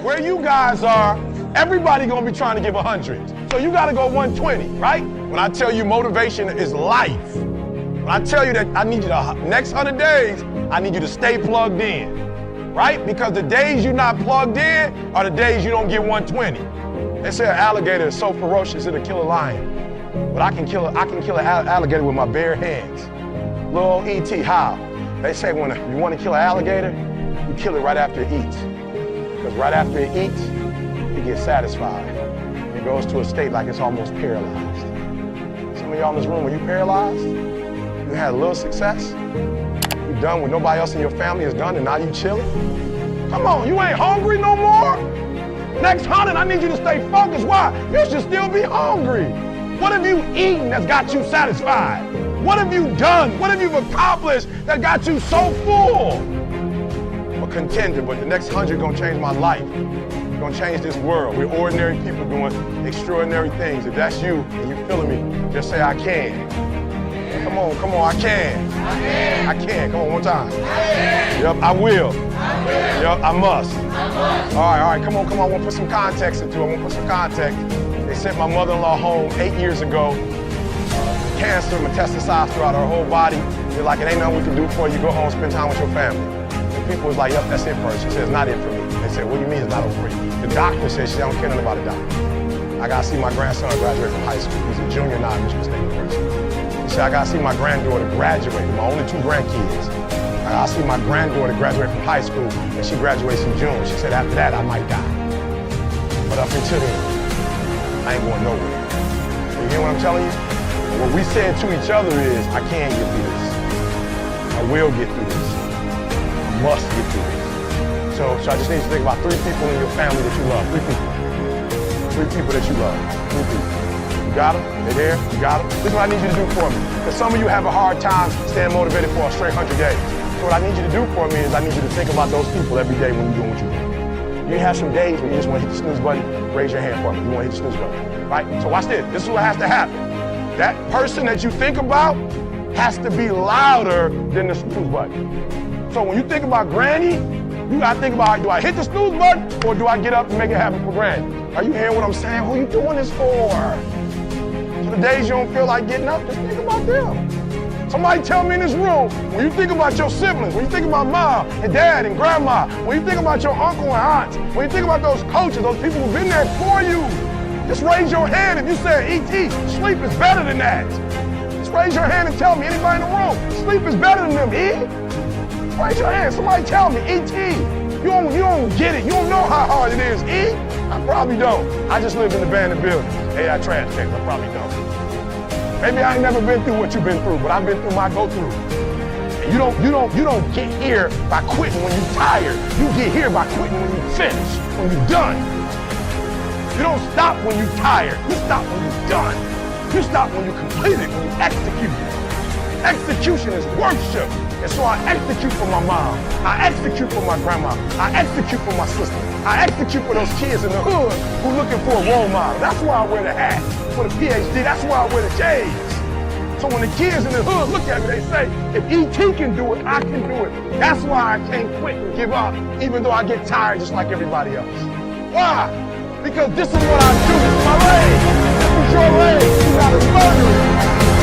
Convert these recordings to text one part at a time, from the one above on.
Where you guys are, everybody gonna be trying to give 100. So you gotta go 120, right? When I tell you motivation is life, when I tell you that I need you the next 100 days, I need you to stay plugged in, right? Because the days you're not plugged in are the days you don't get 120. They say an alligator is so ferocious it'll kill a lion, but I can kill an alligator with my bare hands. Little E.T., how? They say when you want to kill an alligator, you kill it right after it eats. Because right after it eats, it gets satisfied. It goes to a state like it's almost paralyzed. Some of y'all in this room, are you paralyzed? You had a little success? You done what nobody else in your family has done and now you chilling? Come on, you ain't hungry no more? Next 100, I need you to stay focused. Why? You should still be hungry. What have you eaten that's got you satisfied? What have you done? What have you accomplished that got you so full? I'm a contender, but the next 100 gonna change my life. Gonna change this world. We're ordinary people doing extraordinary things. If that's you and you feeling me, just say I can. Come on, I can. I can. Come on, one time. Yep, I will. Yep, I must. All right, come on. I want to put some context into it. They sent my mother-in-law home 8 years ago. Cancer, metastasized throughout her whole body. They're like, it ain't nothing we can do for you. Go home, spend time with your family. And people was like, yep, that's it for her. She said, it's not it for me. They said, what do you mean it's not over for you? The doctor said, she don't care nothing about a doctor. I got to see my grandson graduate from high school. He's a junior now at Michigan State University. She said, I got to see my granddaughter graduate, my only 2 grandkids. I got to see my granddaughter graduate from high school, and she graduates in June. She said, after that, I might die. But up until then, I ain't going nowhere. You hear what I'm telling you? What we said to each other is, I can get through this. I will get through this. I must get through this. So I just need you to think about 3 people in your family that you love. 3 people. 3 people that you love. 3 people. You got them? They're there? You got them? This is what I need you to do for me. Because some of you have a hard time staying motivated for a straight 100 days. So what I need you to do for me is I need you to think about those people every day when you're doing what you're doing. You have some days when you just want to hit the snooze button, raise your hand for me. You want to hit the snooze button, right? So watch this. This is what has to happen. That person that you think about has to be louder than the snooze button. So when you think about Granny, you got to think about, do I hit the snooze button or do I get up and make it happen for Granny? Are you hearing what I'm saying? Who are you doing this for? So the days you don't feel like getting up, just think about them. Somebody tell me in this room, when you think about your siblings, when you think about mom and dad and grandma, when you think about your uncle and aunts, when you think about those coaches, those people who've been there for you, just raise your hand if you say, E.T., sleep is better than that. Just raise your hand and tell me, anybody in the room, sleep is better than them, E? Raise your hand, somebody tell me, E.T., you don't get it, you don't know how hard it is, E? I probably don't. I just live in the abandoned building. Hey, I trash cans, I probably don't. Maybe I ain't never been through what you've been through, but I've been through my go-through. And you don't get here by quitting when you're tired. You get here by quitting when you finish, when you're done. You don't stop when you're tired. You stop when you're done. You stop when you complete it, when you execute it. Execution is worship. And so I execute for my mom. I execute for my grandma. I execute for my sister. I execute for those kids in the hood who are looking for a role model. That's why I wear the hat. For the PhD, that's why I wear the J's. So when the kids in the hood look at me, they say, if E.T. can do it, I can do it. That's why I can't quit and give up, even though I get tired just like everybody else. Why? Because this is what I do. This is my leg. This is your leg. You got to murder it.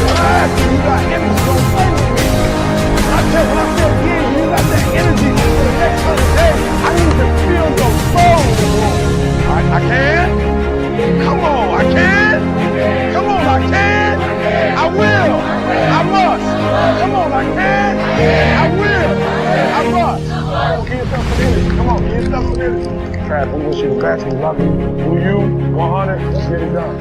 When I ask you, you got energy, don't play with me. When I tell you, you got that energy for the next 100 days. I need to feel your soul in the room. All right, I can? Come on, I can. Come on, I can. I will. I must. Come on, I can. I will. I must. Come on, give yourself some energy. Come on, give yourself some energy. Trav, we wish you the best. We love you. Do you, 100, let's get it done.